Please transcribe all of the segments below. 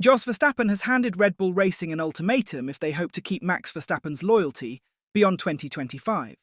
Jos Verstappen has handed Red Bull Racing an ultimatum if they hope to keep Max Verstappen's loyalty beyond 2025.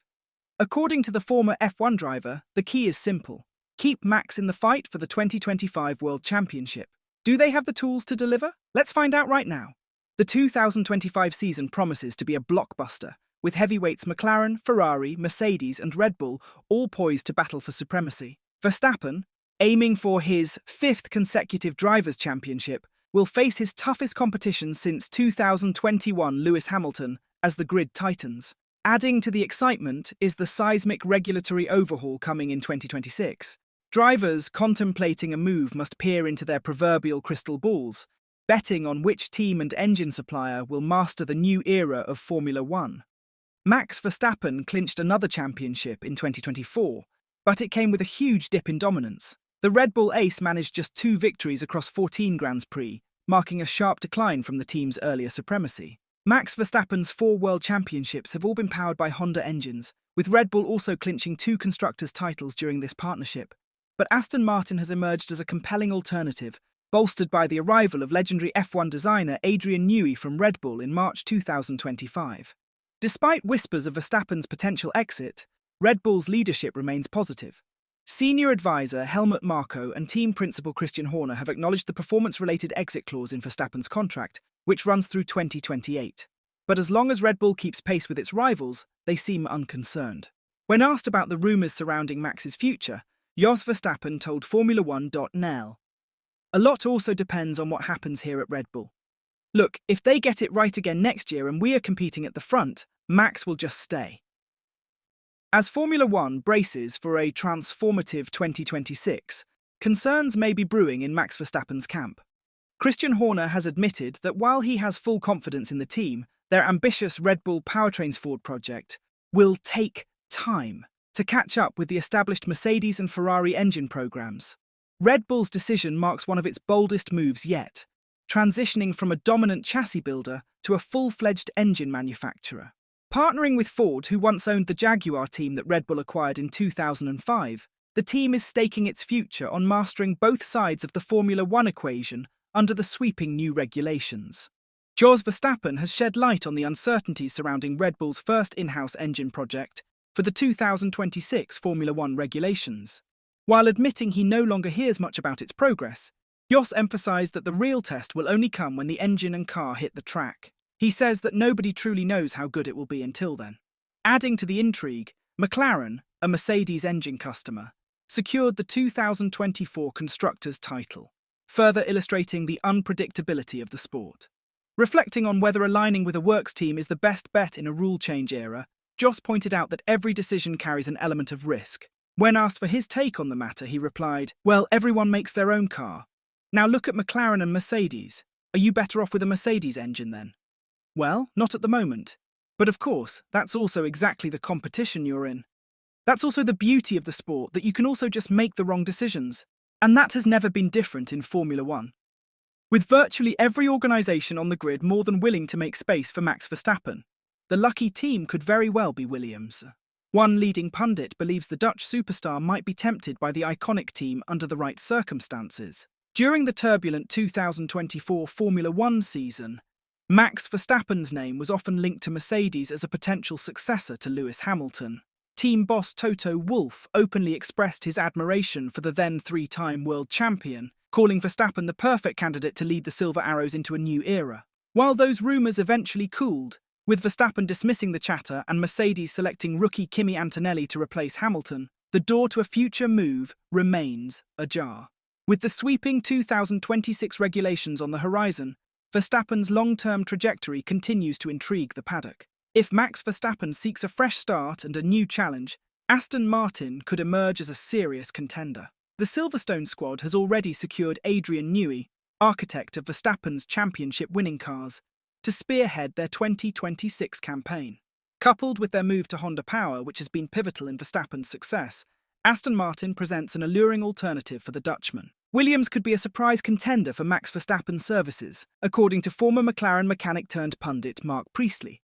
According to the former F1 driver, the key is simple. Keep Max in the fight for the 2025 World Championship. Do they have the tools to deliver? Let's find out right now. The 2025 season promises to be a blockbuster, with heavyweights McLaren, Ferrari, Mercedes and Red Bull all poised to battle for supremacy. Verstappen, aiming for his 5th consecutive Drivers' Championship, will face his toughest competition since 2021 Lewis Hamilton as the grid tightens. Adding to the excitement is the seismic regulatory overhaul coming in 2026. Drivers contemplating a move must peer into their proverbial crystal balls, betting on which team and engine supplier will master the new era of Formula One. Max Verstappen clinched another championship in 2024, but it came with a huge dip in dominance. The Red Bull ace managed just 2 victories across 14 Grands Prix, marking a sharp decline from the team's earlier supremacy. Max Verstappen's 4 World Championships have all been powered by Honda engines, with Red Bull also clinching 2 constructors' titles during this partnership. But Aston Martin has emerged as a compelling alternative, bolstered by the arrival of legendary F1 designer Adrian Newey from Red Bull in March 2025. Despite whispers of Verstappen's potential exit, Red Bull's leadership remains positive. Senior advisor Helmut Marko and team principal Christian Horner have acknowledged the performance-related exit clause in Verstappen's contract, which runs through 2028. But as long as Red Bull keeps pace with its rivals, they seem unconcerned. When asked about the rumours surrounding Max's future, Jos Verstappen told Formula1.nl, "A lot also depends on what happens here at Red Bull. Look, if they get it right again next year and we are competing at the front, Max will just stay." As Formula One braces for a transformative 2026, concerns may be brewing in Max Verstappen's camp. Christian Horner has admitted that while he has full confidence in the team, their ambitious Red Bull Powertrains Ford project will take time to catch up with the established Mercedes and Ferrari engine programs. Red Bull's decision marks one of its boldest moves yet, transitioning from a dominant chassis builder to a full-fledged engine manufacturer. Partnering with Ford, who once owned the Jaguar team that Red Bull acquired in 2005, the team is staking its future on mastering both sides of the Formula One equation under the sweeping new regulations. Jos Verstappen has shed light on the uncertainties surrounding Red Bull's first in-house engine project for the 2026 Formula One regulations. While admitting he no longer hears much about its progress, Jos emphasized that the real test will only come when the engine and car hit the track. He says that nobody truly knows how good it will be until then. Adding to the intrigue, McLaren, a Mercedes engine customer, secured the 2024 Constructors' title, further illustrating the unpredictability of the sport. Reflecting on whether aligning with a works team is the best bet in a rule change era, Jos pointed out that every decision carries an element of risk. When asked for his take on the matter, he replied, "Well, everyone makes their own car. Now look at McLaren and Mercedes. Are you better off with a Mercedes engine then?" Well, not at the moment. But of course, that's also exactly the competition you're in. That's also the beauty of the sport, that you can also just make the wrong decisions. And that has never been different in Formula One. With virtually every organisation on the grid more than willing to make space for Max Verstappen, the lucky team could very well be Williams. One leading pundit believes the Dutch superstar might be tempted by the iconic team under the right circumstances. During the turbulent 2024 Formula One season, Max Verstappen's name was often linked to Mercedes as a potential successor to Lewis Hamilton. Team boss Toto Wolff openly expressed his admiration for the then 3-time world champion, calling Verstappen the perfect candidate to lead the Silver Arrows into a new era. While those rumours eventually cooled, with Verstappen dismissing the chatter and Mercedes selecting rookie Kimi Antonelli to replace Hamilton, the door to a future move remains ajar. With the sweeping 2026 regulations on the horizon, Verstappen's long-term trajectory continues to intrigue the paddock. If Max Verstappen seeks a fresh start and a new challenge, Aston Martin could emerge as a serious contender. The Silverstone squad has already secured Adrian Newey, architect of Verstappen's championship-winning cars, to spearhead their 2026 campaign. Coupled with their move to Honda Power, which has been pivotal in Verstappen's success, Aston Martin presents an alluring alternative for the Dutchman. Williams could be a surprise contender for Max Verstappen's services, according to former McLaren mechanic-turned-pundit Mark Priestley.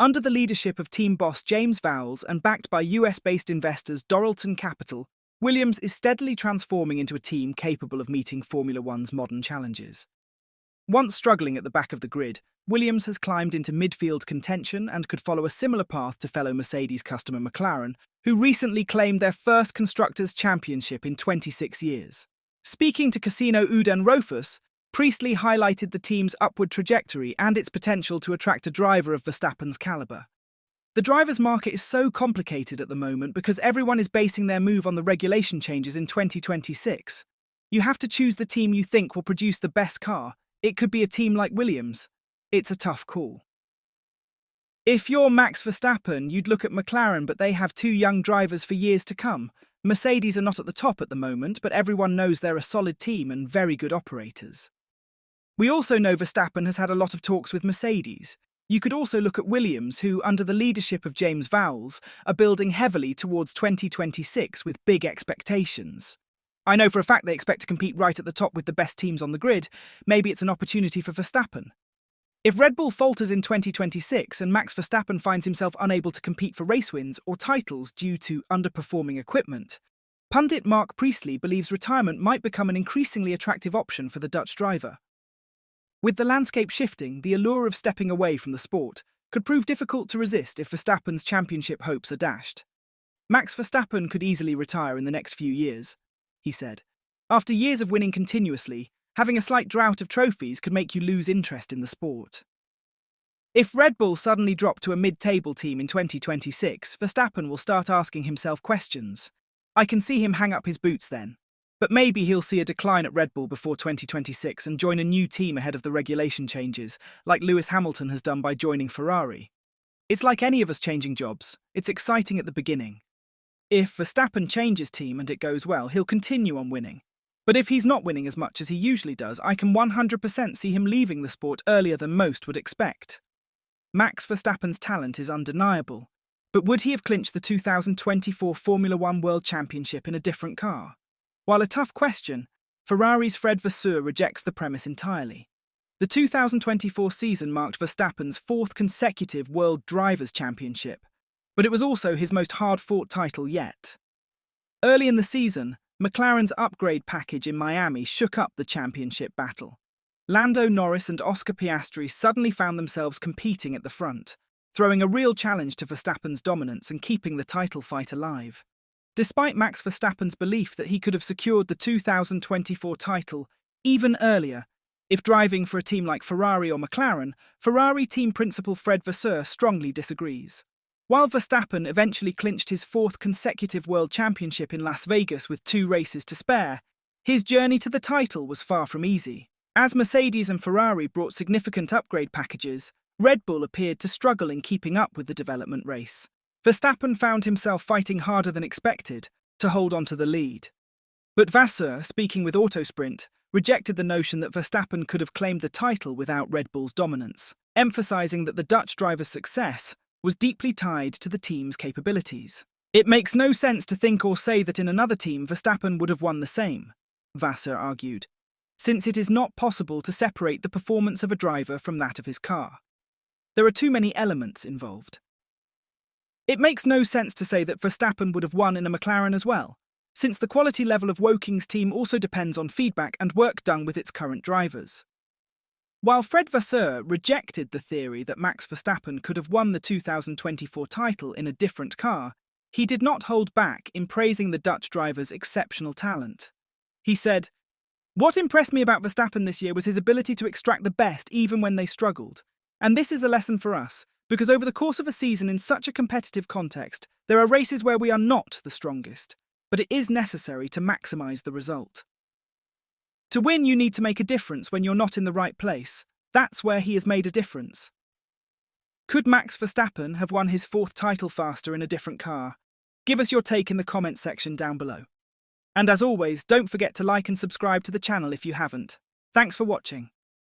Under the leadership of team boss James Vowles and backed by US-based investors Doralton Capital, Williams is steadily transforming into a team capable of meeting Formula One's modern challenges. Once struggling at the back of the grid, Williams has climbed into midfield contention and could follow a similar path to fellow Mercedes customer McLaren, who recently claimed their first Constructors' Championship in 26 years. Speaking to Casino Uden Rofus, Priestley highlighted the team's upward trajectory and its potential to attract a driver of Verstappen's caliber. The drivers' market is so complicated at the moment because everyone is basing their move on the regulation changes in 2026. You have to choose the team you think will produce the best car. It could be a team like Williams. It's a tough call. If you're Max Verstappen, you'd look at McLaren, but they have two young drivers for years to come. Mercedes are not at the top at the moment, but everyone knows they're a solid team and very good operators. We also know Verstappen has had a lot of talks with Mercedes. You could also look at Williams, who, under the leadership of James Vowles, are building heavily towards 2026 with big expectations. I know for a fact they expect to compete right at the top with the best teams on the grid. Maybe it's an opportunity for Verstappen. If Red Bull falters in 2026 and Max Verstappen finds himself unable to compete for race wins or titles due to underperforming equipment, pundit Mark Priestley believes retirement might become an increasingly attractive option for the Dutch driver. With the landscape shifting, the allure of stepping away from the sport could prove difficult to resist if Verstappen's championship hopes are dashed. Max Verstappen could easily retire in the next few years, he said. After years of winning continuously, having a slight drought of trophies could make you lose interest in the sport. If Red Bull suddenly drop to a mid-table team in 2026, Verstappen will start asking himself questions. I can see him hang up his boots then. But maybe he'll see a decline at Red Bull before 2026 and join a new team ahead of the regulation changes, like Lewis Hamilton has done by joining Ferrari. It's like any of us changing jobs. It's exciting at the beginning. If Verstappen changes team and it goes well, he'll continue on winning. But if he's not winning as much as he usually does, I can 100% see him leaving the sport earlier than most would expect. Max Verstappen's talent is undeniable. But would he have clinched the 2024 Formula One World Championship in a different car? While a tough question, Ferrari's Fred Vasseur rejects the premise entirely. The 2024 season marked Verstappen's fourth consecutive World Drivers' Championship, but it was also his most hard-fought title yet. Early in the season, McLaren's upgrade package in Miami shook up the championship battle. Lando Norris and Oscar Piastri suddenly found themselves competing at the front, throwing a real challenge to Verstappen's dominance and keeping the title fight alive. Despite Max Verstappen's belief that he could have secured the 2024 title even earlier, if driving for a team like Ferrari or McLaren, Ferrari team principal Fred Vasseur strongly disagrees. While Verstappen eventually clinched his fourth consecutive world championship in Las Vegas with 2 races to spare, his journey to the title was far from easy. As Mercedes and Ferrari brought significant upgrade packages, Red Bull appeared to struggle in keeping up with the development race. Verstappen found himself fighting harder than expected to hold on to the lead. But Vasseur, speaking with Autosprint, rejected the notion that Verstappen could have claimed the title without Red Bull's dominance, emphasizing that the Dutch driver's success was deeply tied to the team's capabilities. It makes no sense to think or say that in another team Verstappen would have won the same, Vasseur argued, since it is not possible to separate the performance of a driver from that of his car. There are too many elements involved. It makes no sense to say that Verstappen would have won in a McLaren as well, since the quality level of Woking's team also depends on feedback and work done with its current drivers. While Fred Vasseur rejected the theory that Max Verstappen could have won the 2024 title in a different car, he did not hold back in praising the Dutch driver's exceptional talent. He said, "What impressed me about Verstappen this year was his ability to extract the best even when they struggled. And this is a lesson for us, because over the course of a season in such a competitive context, there are races where we are not the strongest, but it is necessary to maximize the result. To win, you need to make a difference when you're not in the right place. That's where he has made a difference." Could Max Verstappen have won his fourth title faster in a different car? Give us your take in the comments section down below. And as always, don't forget to like and subscribe to the channel if you haven't. Thanks for watching.